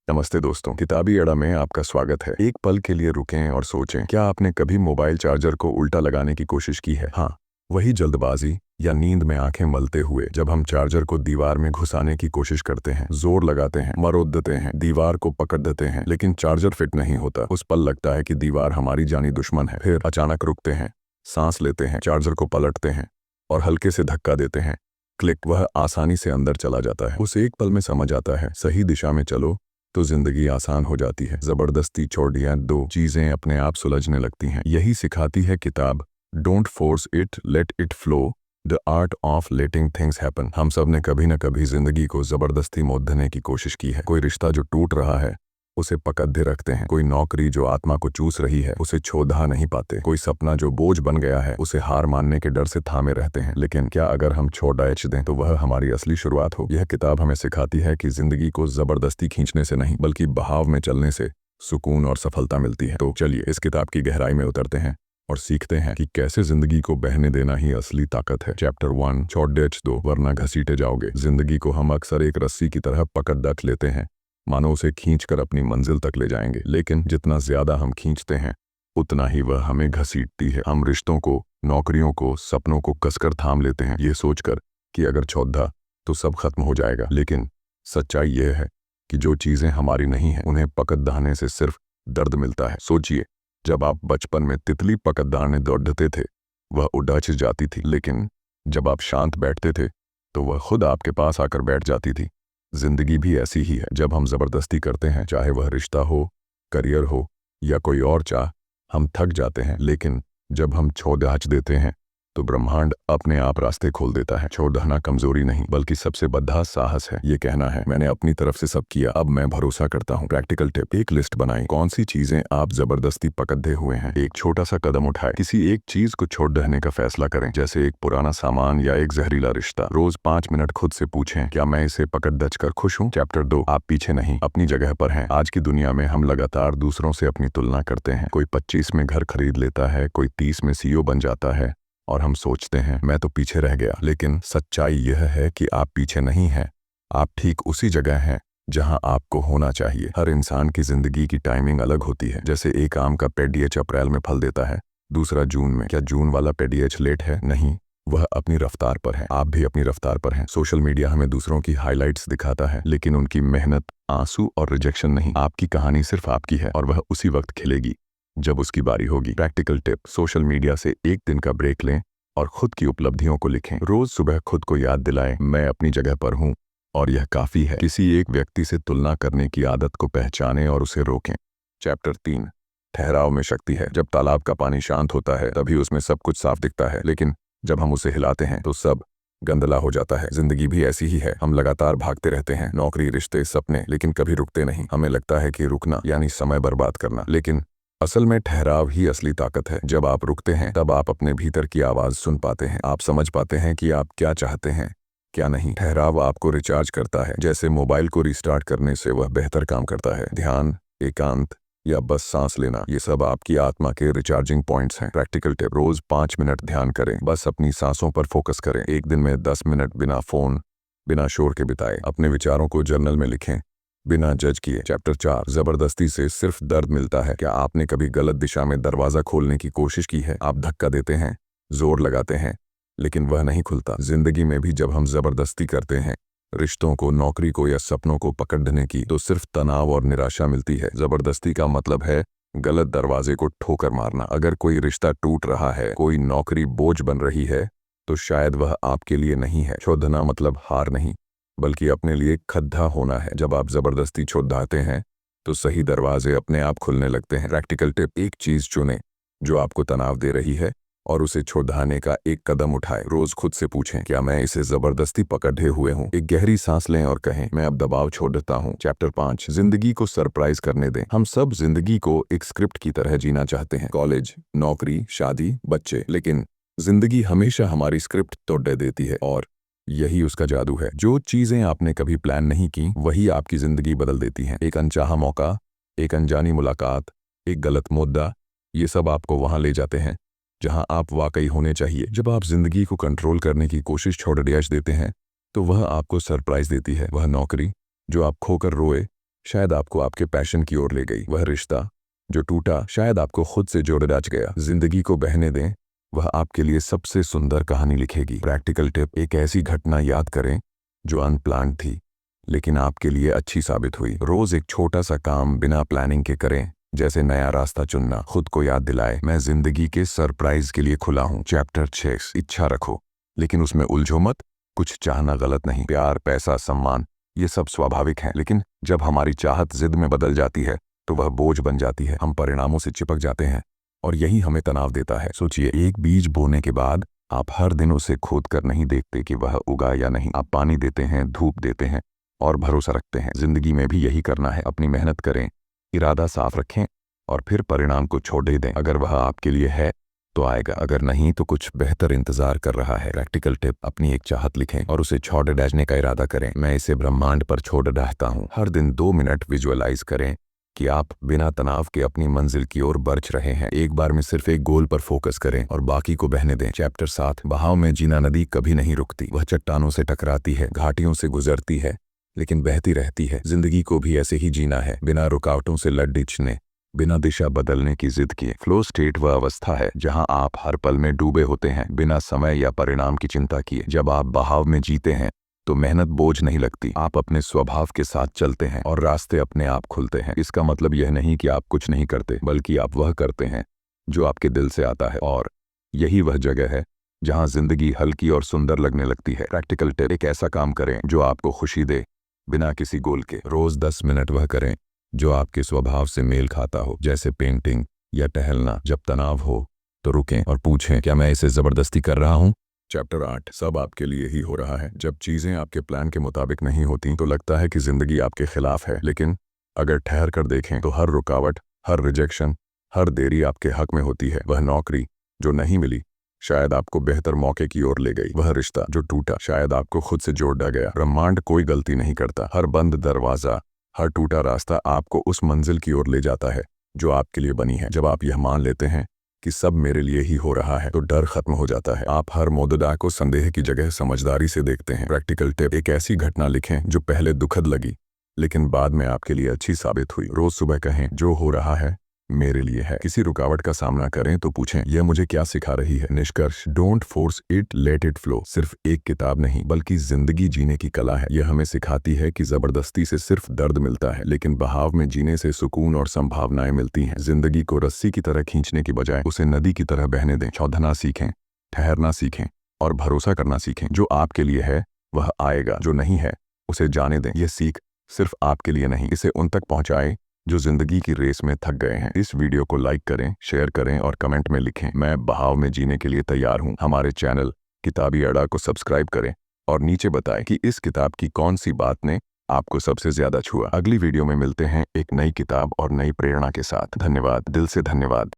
नमस्ते दोस्तों, किताबी अड्डा में आपका स्वागत है। एक पल के लिए रुकें और सोचें, क्या आपने कभी मोबाइल चार्जर को उल्टा लगाने की कोशिश की है? हाँ, वही जल्दबाजी या नींद में आंखें मलते हुए जब हम चार्जर को दीवार में घुसाने की कोशिश करते हैं, जोर लगाते हैं, मरोड़ देते हैं, दीवार को पकड़ देते हैं, लेकिन चार्जर फिट नहीं होता। उस पल लगता है कि दीवार हमारी जानी दुश्मन है। फिर अचानक रुकते हैं, सांस लेते हैं, चार्जर को पलटते हैं और हल्के से धक्का देते हैं। क्लिक, वह आसानी से अंदर चला जाता है। उस एक पल में समझ आता है, सही दिशा में चलो तो जिंदगी आसान हो जाती है। जबरदस्ती छोड़िया दो चीजें अपने आप सुलझने लगती हैं। यही सिखाती है किताब don't force it, let it flow, the art of letting things happen. हम सब ने कभी न कभी जिंदगी को जबरदस्ती मोड़ने की कोशिश की है। कोई रिश्ता जो टूट रहा है उसे पकड़े रखते हैं, कोई नौकरी जो आत्मा को चूस रही है उसे छोड़ा नहीं पाते, कोई सपना जो बोझ बन गया है उसे हार मानने के डर से थामे रहते हैं। लेकिन क्या अगर हम छोड़ दें तो वह हमारी असली शुरुआत हो? यह किताब हमें सिखाती है कि जिंदगी को जबरदस्ती खींचने से नहीं बल्कि बहाव में चलने से सुकून और सफलता मिलती है। तो चलिए इस किताब की गहराई में उतरते हैं और सीखते हैं कि कैसे जिंदगी को बहने देना ही असली ताकत है। चैप्टर 1, छोड़ दो वरना घसीटे जाओगे। जिंदगी को हम अक्सर एक रस्सी की तरह पकड़ रख लेते हैं, मानो उसे खींचकर अपनी मंजिल तक ले जाएंगे। लेकिन जितना ज्यादा हम खींचते हैं उतना ही वह हमें घसीटती है। हम रिश्तों को, नौकरियों को, सपनों को कसकर थाम लेते हैं, ये सोचकर कि अगर छोड़ा तो सब खत्म हो जाएगा। लेकिन सच्चाई यह है कि जो चीजें हमारी नहीं हैं उन्हें पकड़ने से सिर्फ दर्द मिलता है। सोचिए, जब आप बचपन में तितली पकड़ने दौड़ते थे वह उड़ाच जाती थी, लेकिन जब आप शांत बैठते थे तो वह खुद आपके पास आकर बैठ जाती थी। जिंदगी भी ऐसी ही है। जब हम जबरदस्ती करते हैं, चाहे वह रिश्ता हो, करियर हो या कोई और चाह, हम थक जाते हैं। लेकिन जब हम छोड़ देते हैं तो ब्रह्मांड अपने आप रास्ते खोल देता है। छोड़ना कमजोरी नहीं बल्कि सबसे बड़ा साहस है। ये कहना है मैंने अपनी तरफ से सब किया, अब मैं भरोसा करता हूँ। प्रैक्टिकल टिप, एक लिस्ट बनाएं, कौन सी चीजें आप जबरदस्ती पकड़े हुए हैं। एक छोटा सा कदम उठाएं, किसी एक चीज को छोड़ देने का फैसला करें, जैसे एक पुराना सामान या एक जहरीला रिश्ता। रोज 5 मिनट खुद से पूछें, क्या मैं इसे पकड़ कर खुश हूँ? चैप्टर 2, आप पीछे नहीं अपनी जगह पर हैं। आज की दुनिया में हम लगातार दूसरों से अपनी तुलना करते हैं। कोई 25 में घर खरीद लेता है, कोई 30 में सीईओ बन जाता है और हम सोचते हैं मैं तो पीछे रह गया। लेकिन सच्चाई यह है कि आप पीछे नहीं हैं, आप ठीक उसी जगह हैं जहां आपको होना चाहिए। हर इंसान की जिंदगी की टाइमिंग अलग होती है। जैसे एक आम का पेडीएच अप्रैल में फल देता है, दूसरा जून में। क्या जून वाला पेडीएच लेट है? नहीं, वह अपनी रफ्तार पर है। आप भी अपनी रफ्तार पर हैं। सोशल मीडिया हमें दूसरों की हाइलाइट्स दिखाता है, लेकिन उनकी मेहनत, आंसू और रिजेक्शन नहीं। आपकी कहानी सिर्फ आपकी है और वह उसी वक्त खिलेगी जब उसकी बारी होगी। प्रैक्टिकल टिप, सोशल मीडिया से एक दिन का ब्रेक लें और खुद की उपलब्धियों को लिखें। रोज सुबह खुद को याद दिलाएं, मैं अपनी जगह पर हूँ और यह काफी है। किसी एक व्यक्ति से तुलना करने की आदत को पहचानें और उसे रोकें। चैप्टर 3, ठहराव में शक्ति है। जब तालाब का पानी शांत होता है तभी उसमें सब कुछ साफ दिखता है, लेकिन जब हम उसे हिलाते हैं तो सब गंदला हो जाता है। जिंदगी भी ऐसी ही है। हम लगातार भागते रहते हैं, नौकरी, रिश्ते, सपने, लेकिन कभी रुकते नहीं। हमें लगता है कि रुकना यानी समय बर्बाद करना, लेकिन असल में ठहराव ही असली ताकत है। जब आप रुकते हैं तब आप अपने भीतर की आवाज सुन पाते हैं। आप समझ पाते हैं कि आप क्या चाहते हैं, क्या नहीं। ठहराव आपको रिचार्ज करता है, जैसे मोबाइल को रिस्टार्ट करने से वह बेहतर काम करता है। ध्यान, एकांत या बस सांस लेना, ये सब आपकी आत्मा के रिचार्जिंग पॉइंट्स हैं। प्रैक्टिकल टिप, रोज 5 मिनट ध्यान करें, बस अपनी सांसों पर फोकस करें। एक दिन में 10 मिनट बिना फोन, बिना शोर के बिताएं। अपने विचारों को जर्नल में लिखें, बिना जज किए। चैप्टर 4, जबरदस्ती से सिर्फ दर्द मिलता है। क्या आपने कभी गलत दिशा में दरवाजा खोलने की कोशिश की है? आप धक्का देते हैं, जोर लगाते हैं, लेकिन वह नहीं खुलता। जिंदगी में भी जब हम जबरदस्ती करते हैं, रिश्तों को, नौकरी को या सपनों को पकड़ने की, तो सिर्फ तनाव और निराशा मिलती है। जबरदस्ती का मतलब है गलत दरवाजे को ठोकर मारना। अगर कोई रिश्ता टूट रहा है, कोई नौकरी बोझ बन रही है, तो शायद वह आपके लिए नहीं है। छोड़ना मतलब हार नहीं बल्कि अपने लिए खड्डा होना है। जब आप जबरदस्ती छोड़ाते हैं तो सही दरवाजे अपने आप खुलने लगते हैं। प्रैक्टिकल टिप, एक चीज चुनें जो आपको तनाव दे रही है और उसे छोड़ाने का एक कदम उठाएं। रोज खुद से पूछें, क्या मैं इसे जबरदस्ती पकड़े हुए हूँ? एक गहरी सांस लें और कहें, मैं अब दबाव छोड़ देता हूँ। चैप्टर 5, जिंदगी को सरप्राइज करने दें। हम सब जिंदगी को एक स्क्रिप्ट की तरह जीना चाहते हैं, कॉलेज, नौकरी, शादी, बच्चे, लेकिन जिंदगी हमेशा हमारी स्क्रिप्ट तोड़ देती है और यही उसका जादू है। जो चीजें आपने कभी प्लान नहीं की वही आपकी जिंदगी बदल देती हैं। एक अनचाहा मौका, एक अनजानी मुलाकात, एक गलत मुद्दा, ये सब आपको वहां ले जाते हैं जहां आप वाकई होने चाहिए। जब आप जिंदगी को कंट्रोल करने की कोशिश छोड़ देते हैं तो वह आपको सरप्राइज देती है। वह नौकरी जो आप खोकर रोए, शायद आपको आपके पैशन की ओर ले गई। वह रिश्ता जो टूटा शायद आपको खुद से जोड़ रच गया। जिंदगी को बहने दें, वह आपके लिए सबसे सुंदर कहानी लिखेगी। प्रैक्टिकल टिप, एक ऐसी घटना याद करें जो अनप्लान्ड थी लेकिन आपके लिए अच्छी साबित हुई। रोज एक छोटा सा काम बिना प्लानिंग के करें, जैसे नया रास्ता चुनना। खुद को याद दिलाए, मैं जिंदगी के सरप्राइज के लिए खुला हूँ। चैप्टर 6, इच्छा रखो लेकिन उसमें उलझो मत। कुछ चाहना गलत नहीं, प्यार, पैसा, सम्मान, ये सब स्वाभाविक है, लेकिन जब हमारी चाहत जिद में बदल जाती है तो वह बोझ बन जाती है। हम परिणामों से चिपक जाते हैं और यही हमें तनाव देता है। सोचिए, एक बीज बोने के बाद आप हर दिन उसे खोद कर नहीं देखते कि वह उगा या नहीं। आप पानी देते हैं, धूप देते हैं और भरोसा रखते हैं। जिंदगी में भी यही करना है। अपनी मेहनत करें, इरादा साफ रखें और फिर परिणाम को छोड़ दें। अगर वह आपके लिए है तो आएगा, अगर नहीं तो कुछ बेहतर इंतजार कर रहा है। प्रैक्टिकल टिप, अपनी एक चाहत लिखें और उसे छोड़ डालने का इरादा करें। मैं इसे ब्रह्मांड पर छोड़ डालता हूँ। हर दिन 2 मिनट विजुअलाइज करें कि आप बिना तनाव के अपनी मंजिल की ओर बढ़ रहे हैं। एक बार में सिर्फ एक गोल पर फोकस करें और बाकी को बहने दें। चैप्टर 7, बहाव में जीना। नदी कभी नहीं रुकती, वह चट्टानों से टकराती है, घाटियों से गुजरती है, लेकिन बहती रहती है। जिंदगी को भी ऐसे ही जीना है, बिना रुकावटों से लड़ने, बिना दिशा बदलने की जिद किए। फ्लो स्टेट वह अवस्था है जहां आप हर पल में डूबे होते हैं, बिना समय या परिणाम की चिंता किए। जब आप बहाव में जीते हैं तो मेहनत बोझ नहीं लगती। आप अपने स्वभाव के साथ चलते हैं और रास्ते अपने आप खुलते हैं। इसका मतलब यह नहीं कि आप कुछ नहीं करते, बल्कि आप वह करते हैं जो आपके दिल से आता है, और यही वह जगह है जहां जिंदगी हल्की और सुंदर लगने लगती है। प्रैक्टिकल टिप, एक ऐसा काम करें जो आपको खुशी दे बिना किसी गोल के। रोज 10 मिनट वह करें जो आपके स्वभाव से मेल खाता हो, जैसे पेंटिंग या टहलना। जब तनाव हो तो रुकें और पूछें, क्या मैं इसे जबरदस्ती कर रहा हूँ? चैप्टर 8, सब आपके लिए ही हो रहा है। जब चीजें आपके प्लान के मुताबिक नहीं होती तो लगता है कि जिंदगी आपके खिलाफ है, लेकिन अगर ठहर कर देखें तो हर रुकावट, हर रिजेक्शन, हर देरी आपके हक में होती है। वह नौकरी जो नहीं मिली शायद आपको बेहतर मौके की ओर ले गई। वह रिश्ता जो टूटा शायद आपको खुद से जोड़ा गया। ब्रह्मांड कोई गलती नहीं करता। हर बंद दरवाजा, हर टूटा रास्ता आपको उस मंजिल की ओर ले जाता है जो आपके लिए बनी है। जब आप यह मान लेते हैं कि सब मेरे लिए ही हो रहा है तो डर खत्म हो जाता है। आप हर मोददा को संदेह की जगह समझदारी से देखते हैं। प्रैक्टिकल टिप, एक ऐसी घटना लिखें जो पहले दुखद लगी लेकिन बाद में आपके लिए अच्छी साबित हुई। रोज सुबह कहें, जो हो रहा है मेरे लिए है। किसी रुकावट का सामना करें तो पूछें, यह मुझे क्या सिखा रही है? निष्कर्ष, don't force it, let it flow. सिर्फ एक किताब नहीं बल्कि जिंदगी जीने की कला है। यह हमें सिखाती है कि जबरदस्ती से सिर्फ दर्द मिलता है, लेकिन बहाव में जीने से सुकून और संभावनाएं मिलती हैं। जिंदगी को रस्सी की तरह खींचने की बजाय उसे नदी की तरह बहने दें। चौधना सीखें, ठहरना सीखें और भरोसा करना सीखें। जो आपके लिए है वह आएगा, जो नहीं है उसे जाने दें। यह सीख सिर्फ आपके लिए नहीं, इसे उन तक पहुंचाए जो जिंदगी की रेस में थक गए हैं। इस वीडियो को लाइक करें, शेयर करें और कमेंट में लिखें, मैं बहाव में जीने के लिए तैयार हूं। हमारे चैनल किताबी अड्डा को सब्सक्राइब करें और नीचे बताएं कि इस किताब की कौन सी बात ने आपको सबसे ज्यादा छुआ। अगली वीडियो में मिलते हैं एक नई किताब और नई प्रेरणा के साथ। धन्यवाद, दिल से धन्यवाद।